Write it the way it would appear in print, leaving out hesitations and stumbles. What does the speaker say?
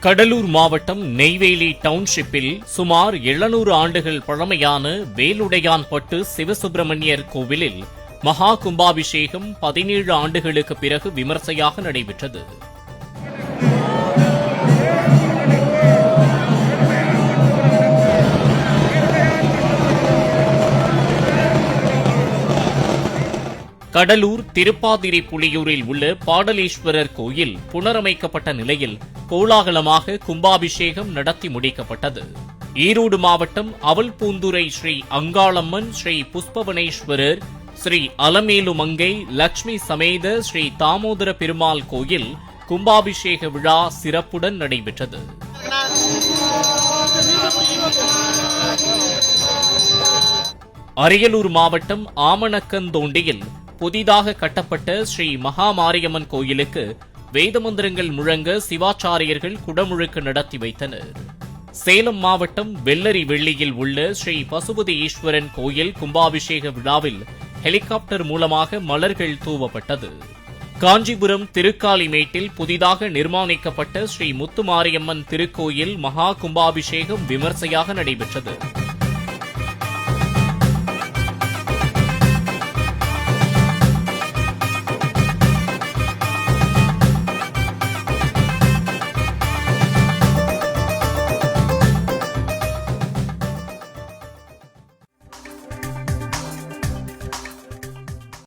கடலூர் மாவட்டம் நெய்வேலி டவுன்ஷிப்பில் சுமார் 700 ஆண்டுகள் பழமையான வேலுடையான்பட்டு சிவசுப்பிரமணியர் கோவிலில் மகா கும்பாபிஷேகம் 17 ஆண்டுகளுக்கு பிறகு விமர்சையாக நடைபெற்றது. கடலூர் திருப்பாதிரி புலியூரில் உள்ள பாடலீஸ்வரர் கோயில் புனரமைக்கப்பட்ட நிலையில் கோலாகலமாக கும்பாபிஷேகம் நடத்தி முடிக்கப்பட்டது. ஈரோடு மாவட்டம் அவல்பூந்துறை ஸ்ரீ அங்காளம்மன், ஸ்ரீ புஷ்பவனேஸ்வரர், ஸ்ரீ அலமேலுமங்கை, லட்சுமி சமேத ஸ்ரீ தாமோதர பெருமாள் கோயில் கும்பாபிஷேக விழா சிறப்புடன் நடைபெற்றது. அரியலூர் மாவட்டம் ஆமணக்கந்தோண்டியில் புதிதாக கட்டப்பட்ட ஸ்ரீ மகாமாரியம்மன் கோயிலுக்கு வேதமந்திரங்கள் முழங்க சிவாச்சாரியர்கள் குடமுழுக்கு நடத்தி வைத்தனர். சேலம் மாவட்டம் வெள்ளரி வெள்ளியில் உள்ள ஸ்ரீ பசுபதி ஈஸ்வரன் கோயில் கும்பாபிஷேக விழாவில் ஹெலிகாப்டர் மூலமாக மலர்கள் தூவப்பட்டது. காஞ்சிபுரம் திருக்காலிமேட்டில் புதிதாக நிர்மாணிக்கப்பட்ட ஸ்ரீ முத்துமாரியம்மன் திருக்கோயில் மகா கும்பாபிஷேகம் விமர்சையாக நடைபெற்றது.